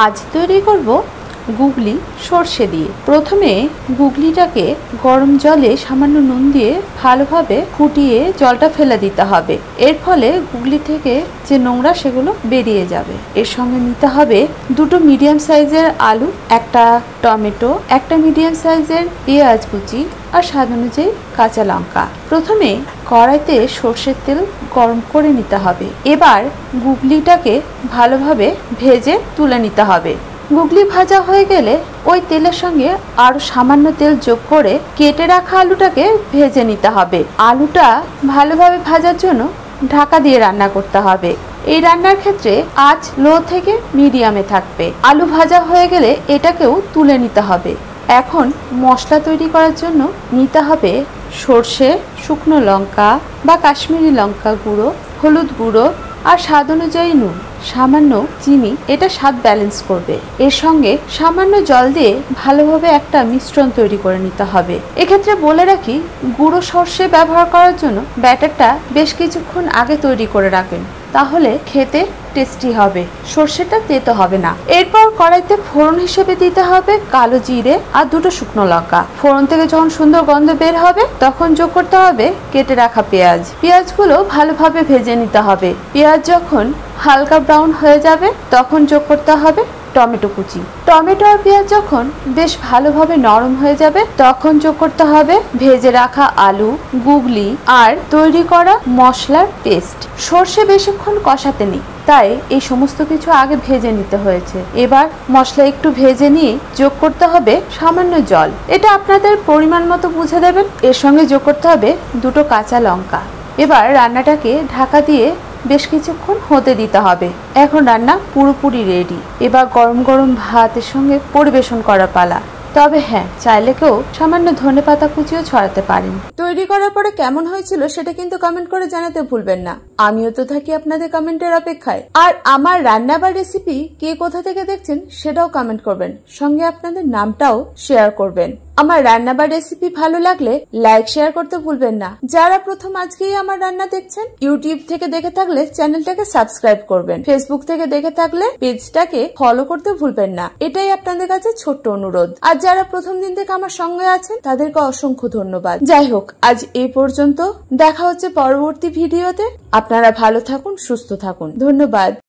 আজ তৈরি করব গুগলি সর্ষে দিয়ে। প্রথমে গুগলিটাকে গরম জলে সামান্য নুন দিয়ে ভালোভাবে ফুটিয়ে জলটা ফেলে দিতে হবে। এর ফলে গুগলি থেকে যে নোংরা সেগুলো বেরিয়ে যাবে। এর সঙ্গে নিতে হবে দুটো মিডিয়াম সাইজের আলু, একটা টমেটো, একটা মিডিয়াম সাইজের পেঁয়াজ কুচি আর স্বাদ অনুযায়ী কাঁচা লঙ্কা। প্রথমে কড়াইতে সর্ষের তেল গরম করে নিতে হবে। এবার গুগলিটাকে ভালোভাবে ভেজে তুলে নিতে হবে। গুগলি ভাজা হয়ে গেলে ওই তেলের সঙ্গে আরো সামান্য তেল যোগ করে কেটে রাখা আলুটাকে ভেজে নিতে হবে। আলুটা ভালোভাবে ভাজার জন্য ঢাকা দিয়ে রান্না করতে হবে। এই রান্নার ক্ষেত্রে আঁচ লো থেকে মিডিয়ামে থাকবে। আলু ভাজা হয়ে গেলে এটাকেও তুলে নিতে হবে। এখন মশলা তৈরি করার জন্য নিতে হবে সর্ষে, শুকনো লঙ্কা বা কাশ্মীরি লঙ্কা গুঁড়ো, হলুদ গুঁড়ো আর স্বাদ অনুযায়ী নুন, সামান্য চিনি, এটা স্বাদ ব্যালেন্স করবে। এর সঙ্গে সামান্য জল দিয়ে ভালোভাবে একটা মিশ্রণ তৈরি করে নিতে হবে। এক্ষেত্রে বলে রাখি, গুঁড়ো সর্ষে ব্যবহার করার জন্য ব্যাটারটা বেশ কিছুক্ষণ আগে তৈরি করে রাখবেন, তাহলে খেতে টেস্টি হবে, সর্ষেটা তেতো হবে না। এরপর কড়াইতে ফোড়ন হিসেবে দিতে হবে কালো জিরে আর দুটো শুকনো লঙ্কা। ফোড়ন থেকে যখন সুন্দর গন্ধ বের হবে তখন যোগ করতে হবে কেটে রাখা পেঁয়াজ। পেঁয়াজগুলো ভালোভাবে ভেজে নিতে হবে। পেঁয়াজ যখন হালকা ব্রাউন হয়ে যাবে তখন যোগ করতে হবে টমেটো কুচি। টমেটো আর পেঁয়াজ যখন বেশ ভালোভাবে নরম হয়ে যাবে তখন যোগ করতে হবে ভেজে রাখা আলু, গুগলি আর তৈরি করা মশলার পেস্ট। সর্ষে বেশিক্ষণ কষাতে নেই, তাই এই সমস্ত কিছু আগে ভেজে নিতে হয়েছে। এবার মশলা একটু ভেজে নিয়ে যোগ করতে হবে সামান্য জল। এটা আপনাদের পরিমাণ মতো বুঝে দেবেন। এর সঙ্গে যোগ করতে হবে দুটো কাঁচা লঙ্কা। এবার রান্নাটাকে ঢাকা দিয়ে বেশ কিছুক্ষণ হতে দিতে হবে। এখন রান্না পুরোপুরি রেডি। এবার গরম গরম ভাতের সঙ্গে পরিবেশন করা পালা। তবে হ্যাঁ, চাইলে কেউ সামান্য ধনেপাতা কুচিও ছড়াতে পারেন। তৈরি করার পরে কেমন হয়েছিল সেটা কিন্তু কমেন্ট করে জানাতে ভুলবেন না। আমিও তো থাকি আপনাদের কমেন্টের অপেক্ষায়। আর আমার রান্না বা রেসিপি কে কোথা থেকে দেখছেন সেটাও কমেন্ট করবেন, সঙ্গে আপনাদের নামটাও শেয়ার করবেন। আমার রান্না বা রেসিপি ভালো লাগলে লাইক শেয়ার করতে ভুলবেন না। যারা প্রথম আজকেই আমার রান্না দেখছেন, ইউটিউব থেকে দেখে থাকলে চ্যানেলটাকে সাবস্ক্রাইব করবেন। ফেসবুক থেকে দেখে থাকলে পেজটাকে ফলো করতে ভুলবেন না। এটাই আপনাদের কাছে ছোট্ট অনুরোধ। আর যারা প্রথম দিন থেকে আমার সঙ্গে আছেন তাদেরকে অসংখ্য ধন্যবাদ। যাই হোক, আজ এই পর্যন্ত। দেখা হচ্ছে পরবর্তী ভিডিওতে। আপনারা ভালো থাকুন, সুস্থ থাকুন। ধন্যবাদ।